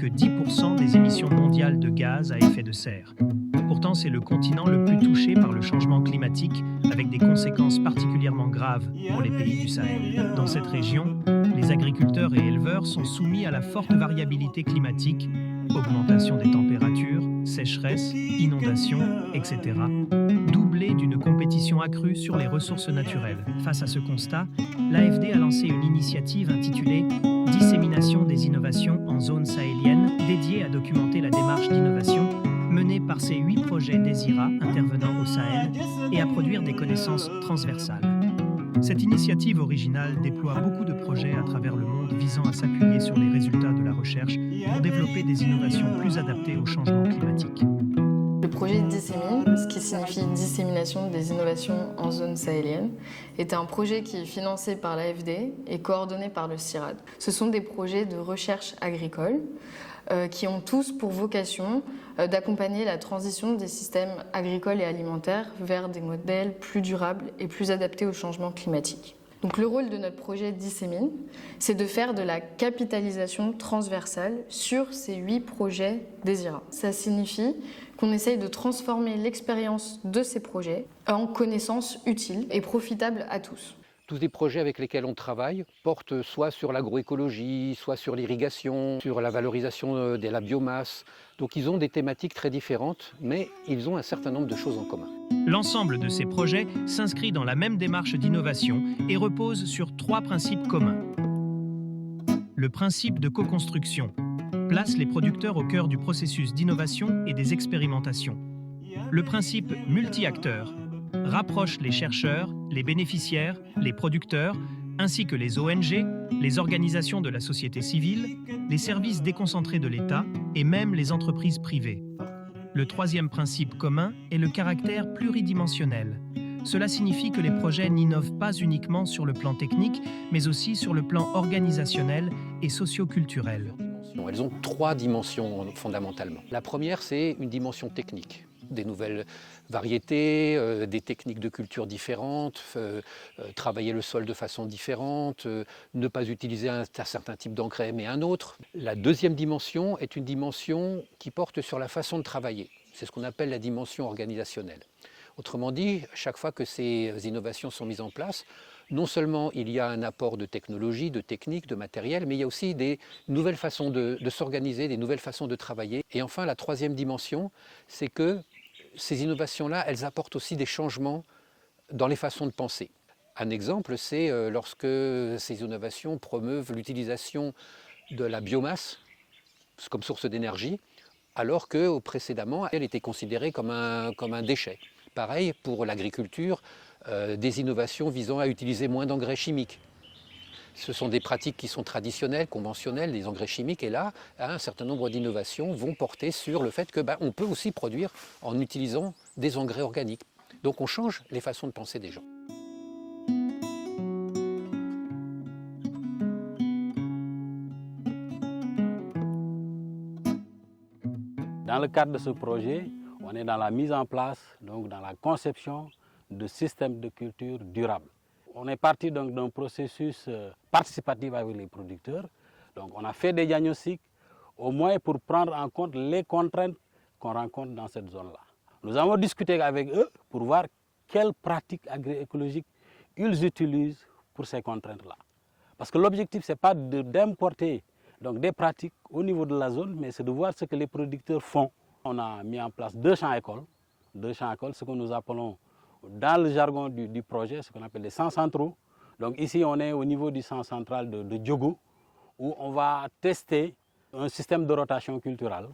que 10% des émissions mondiales de gaz à effet de serre. Pourtant, c'est le continent le plus touché par le changement climatique, avec des conséquences particulièrement graves pour les pays du Sahel. Dans cette région, les agriculteurs et éleveurs sont soumis à la forte variabilité climatique, augmentation des températures, sécheresse, inondations, etc., doublée d'une compétition accrue sur les ressources naturelles. Face à ce constat, l'AFD a lancé une initiative intitulée « Dissémination des innovations en zone sahélienne » dédiée à documenter la démarche d'innovation menée par ces 8 projets DESIRA intervenant au Sahel et à produire des connaissances transversales. Cette initiative originale déploie beaucoup de projets à travers le monde visant à s'appuyer sur les résultats de la recherche pour développer des innovations plus adaptées au changement climatique. Le projet Dissémine, ce qui signifie dissémination des innovations en zone sahélienne, est un projet qui est financé par l'AFD et coordonné par le CIRAD. Ce sont des projets de recherche agricole qui ont tous pour vocation d'accompagner la transition des systèmes agricoles et alimentaires vers des modèles plus durables et plus adaptés au changement climatique. Donc le rôle de notre projet Dissémine, c'est de faire de la capitalisation transversale sur ces 8 projets DESIRA. Ça signifie qu'on essaye de transformer l'expérience de ces projets en connaissances utiles et profitables à tous. Tous les projets avec lesquels on travaille portent soit sur l'agroécologie, soit sur l'irrigation, sur la valorisation de la biomasse. Donc ils ont des thématiques très différentes, mais ils ont un certain nombre de choses en commun. L'ensemble de ces projets s'inscrit dans la même démarche d'innovation et repose sur 3 principes communs. Le principe de co-construction place les producteurs au cœur du processus d'innovation et des expérimentations. Le principe multi-acteurs rapproche les chercheurs, les bénéficiaires, les producteurs, ainsi que les ONG, les organisations de la société civile, les services déconcentrés de l'État et même les entreprises privées. Le 3e principe commun est le caractère pluridimensionnel. Cela signifie que les projets n'innovent pas uniquement sur le plan technique, mais aussi sur le plan organisationnel et socio-culturel. Elles ont 3 dimensions fondamentalement. La première, c'est une dimension technique. Des nouvelles variétés, des techniques de culture différentes, travailler le sol de façon différente, ne pas utiliser un certain type d'engrais mais un autre. La deuxième dimension est une dimension qui porte sur la façon de travailler. C'est ce qu'on appelle la dimension organisationnelle. Autrement dit, chaque fois que ces innovations sont mises en place, non seulement il y a un apport de technologie, de technique, de matériel, mais il y a aussi des nouvelles façons de s'organiser, des nouvelles façons de travailler. Et enfin, la 3e dimension, c'est que ces innovations-là, elles apportent aussi des changements dans les façons de penser. Un exemple, c'est lorsque ces innovations promeuvent l'utilisation de la biomasse comme source d'énergie, alors que précédemment, elle était considérée comme un déchet. Pareil pour l'agriculture, des innovations visant à utiliser moins d'engrais chimiques. Ce sont des pratiques qui sont traditionnelles, conventionnelles, des engrais chimiques, et là, un certain nombre d'innovations vont porter sur le fait que on peut aussi produire en utilisant des engrais organiques. Donc on change les façons de penser des gens. Dans le cadre de ce projet, on est dans la mise en place, donc dans la conception de systèmes de culture durables. On est parti donc d'un processus participatif avec les producteurs. Donc on a fait des diagnostics, au moins pour prendre en compte les contraintes qu'on rencontre dans cette zone-là. Nous avons discuté avec eux pour voir quelles pratiques agroécologiques ils utilisent pour ces contraintes-là. Parce que l'objectif, ce n'est pas d'importer des pratiques au niveau de la zone, mais c'est de voir ce que les producteurs font. On a mis en place 2 champs-écoles, ce que nous appelons dans le jargon du projet, ce qu'on appelle les centres centraux. Donc ici, on est au niveau du centre central de Diogo, où on va tester un système de rotation culturelle.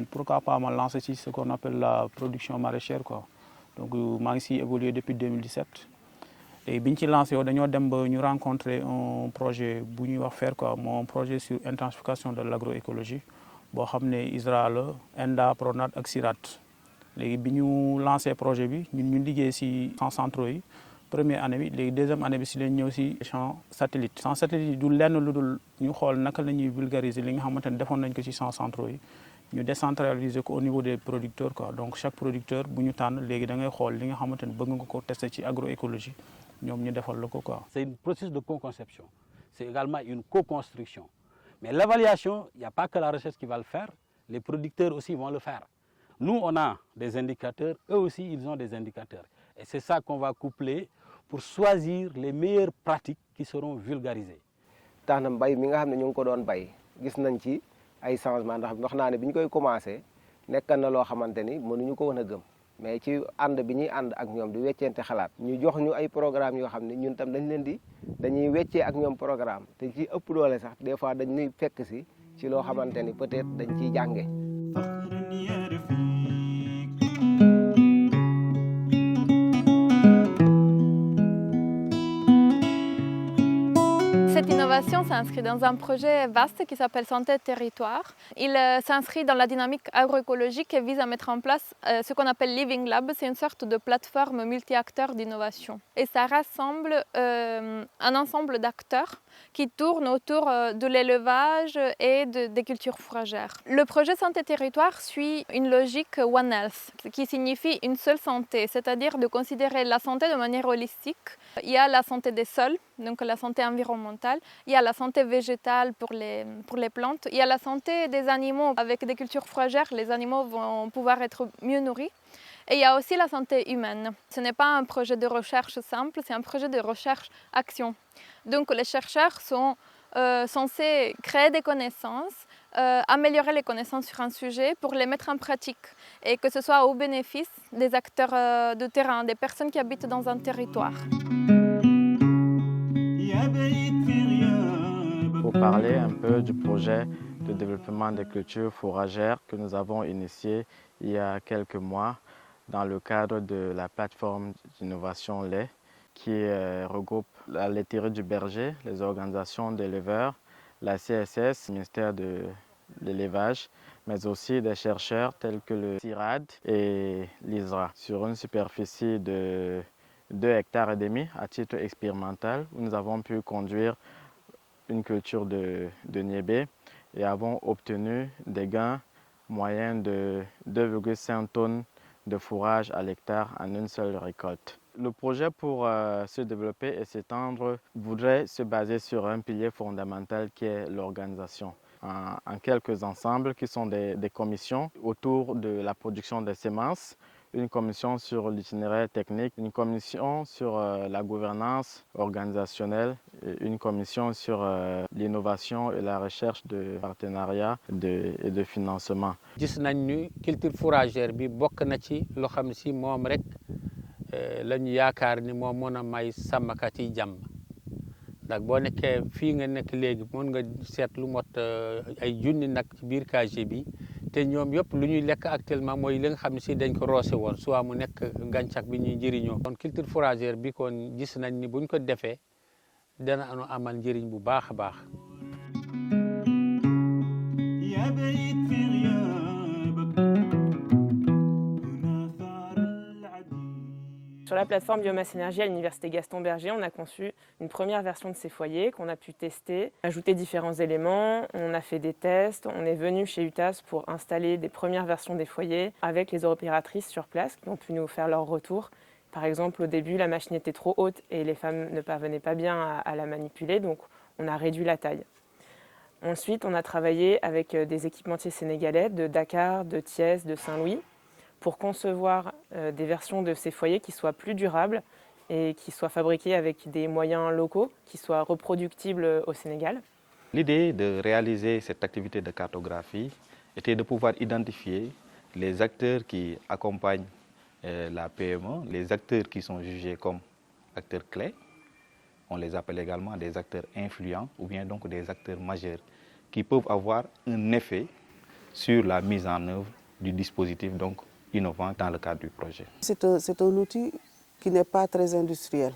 Pourquoi pas me lancer sur ce qu'on appelle la production maraîchère, quoi. Donc, j'ai ici évolué depuis 2017. Et quand on lancé, nous avons rencontré un projet un projet sur l'intensification de l'agroécologie. Israël, ENDA, Pronat et CIRAD. Quand nous lancé le projet, nous avons travaillé sur 100 centraux. Première année, la deuxième année, nous avons aussi champ satellite. Sans satellite, nous avons vulgarisé les champs centraux. Nous décentraliser au niveau des producteurs. Donc chaque producteur, si nous avons testé l'agroécologie, c'est un processus de co-conception. C'est également une co-construction. Mais l'évaluation, il n'y a pas que la recherche qui va le faire, les producteurs aussi vont le faire. Nous, on a des indicateurs, eux aussi, ils ont des indicateurs. Et c'est ça qu'on va coupler pour choisir les meilleures pratiques qui seront vulgarisées. tax na mbay mi nga xam ne ñu ngi ko doon bay gis nañ ci ay changement ndax wax naa ne bi ñu koy commencé nekk na loo xamante ni mënuñu ko woon a gëm mais ci ànd bi ñuy ànd ak ñoom di weccente xalaat ñu jox ñu ay programme yoo xam ne ñun tam dañuy weccee ak ñoom programme te ci ëpp doole sax des fois dañ ñuy fekk si ci loo xamante ni peut-être dañ ciy jànge. Cette innovation s'inscrit dans un projet vaste qui s'appelle Santé Territoire. Il s'inscrit dans la dynamique agroécologique et vise à mettre en place ce qu'on appelle Living Lab. C'est une sorte de plateforme multi-acteurs d'innovation. Et ça rassemble un ensemble d'acteurs qui tournent autour de l'élevage et des cultures fourragères. Le projet Santé Territoire suit une logique One Health, qui signifie une seule santé, c'est-à-dire de considérer la santé de manière holistique. Il y a la santé des sols, donc la santé environnementale, il y a la santé végétale pour les plantes, il y a la santé des animaux. Avec des cultures fourragères, les animaux vont pouvoir être mieux nourris. Et il y a aussi la santé humaine. Ce n'est pas un projet de recherche simple, c'est un projet de recherche-action. Donc les chercheurs sont censés créer des connaissances, améliorer les connaissances sur un sujet pour les mettre en pratique et que ce soit au bénéfice des acteurs de terrain, des personnes qui habitent dans un territoire. Pour parler un peu du projet de développement des cultures fourragères que nous avons initié il y a quelques mois dans le cadre de la plateforme d'innovation lait qui regroupe la laiterie du berger, les organisations d'éleveurs, la CSS, le ministère de l'élevage, mais aussi des chercheurs tels que le CIRAD et l'ISRA sur une superficie de 2,5 hectares à titre expérimental où nous avons pu conduire une culture de niébé et avons obtenu des gains moyens de 2,5 tonnes de fourrage à l'hectare en une seule récolte. Le projet pour se développer et s'étendre voudrait se baser sur un pilier fondamental qui est l'organisation. En quelques ensembles qui sont des commissions autour de la production des semences, une commission sur l'itinéraire technique, une commission sur la gouvernance organisationnelle, et une commission sur l'innovation et la recherche de partenariats et de financement. gis nañ ni culture fourragère bi bokk na ci loo xam si moom rek la ñu yaakaar ni moom mën a may sàmmkat yi jàmm ndax boo nekkee fii nga nekk léegi mën nga seet lu mot ay junni nag ci biir KG bi te ñoom yëpp lu ñuy lekk actuellement mooy li nga xam ne si dañ ko roose woon soit mu nekk gàncax bi ñuy njëriñoo. kon culture fourragère bi kon gis nañ ni buñ ko defee dana amal njëriñ bu baax a baax. Sur la plateforme Biomasse Énergie à l'Université Gaston Berger, on a conçu une première version de ces foyers qu'on a pu tester, ajouter différents éléments, on a fait des tests, on est venu chez UTAS pour installer des premières versions des foyers avec les opératrices sur place qui ont pu nous faire leur retour. Par exemple, au début, la machine était trop haute et les femmes ne parvenaient pas bien à la manipuler, donc on a réduit la taille. Ensuite, on a travaillé avec des équipementiers sénégalais de Dakar, de Thiès, de Saint-Louis, pour concevoir des versions de ces foyers qui soient plus durables et qui soient fabriqués avec des moyens locaux, qui soient reproductibles au Sénégal. L'idée de réaliser cette activité de cartographie était de pouvoir identifier les acteurs qui accompagnent la PME, les acteurs qui sont jugés comme acteurs clés. On les appelle également des acteurs influents ou bien donc des acteurs majeurs qui peuvent avoir un effet sur la mise en œuvre du dispositif donc innovant dans le cadre du projet. C'est un outil qui n'est pas très industriel,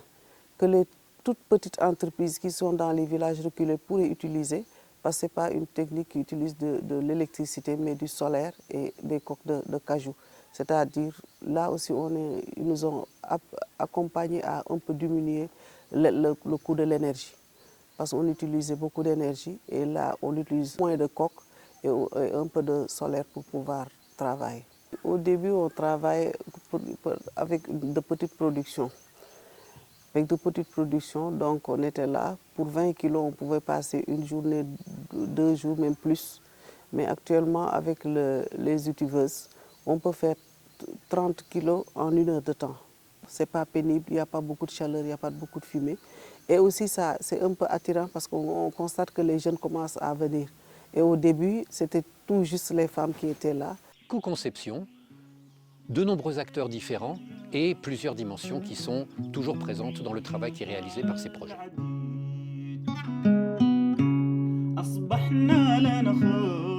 que les toutes petites entreprises qui sont dans les villages reculés pourraient utiliser, parce que ce n'est pas une technique qui utilise de l'électricité, mais du solaire et des coques de cajou. C'est-à-dire, là aussi, ils nous ont accompagnés à un peu diminuer le coût de l'énergie. Parce qu'on utilisait beaucoup d'énergie et là, on utilise moins de coques et un peu de solaire pour pouvoir travailler. Au début, on travaille avec de petites productions. avec de petites productions. Donc on était là, pour 20 kilos, on pouvait passer une journée, 2 jours, même plus. Mais actuellement, avec les utiveuses, on peut faire 30 kilos en 1 heure de temps. Ce n'est pas pénible, il n'y a pas beaucoup de chaleur, il n'y a pas beaucoup de fumée. Et aussi, c'est un peu attirant parce qu'on constate que les jeunes commencent à venir. Et au début, c'était tout juste les femmes qui étaient là. Co-conception, de nombreux acteurs différents et plusieurs dimensions qui sont toujours présentes dans le travail qui est réalisé par ces projets. أصبحنا لا نخاف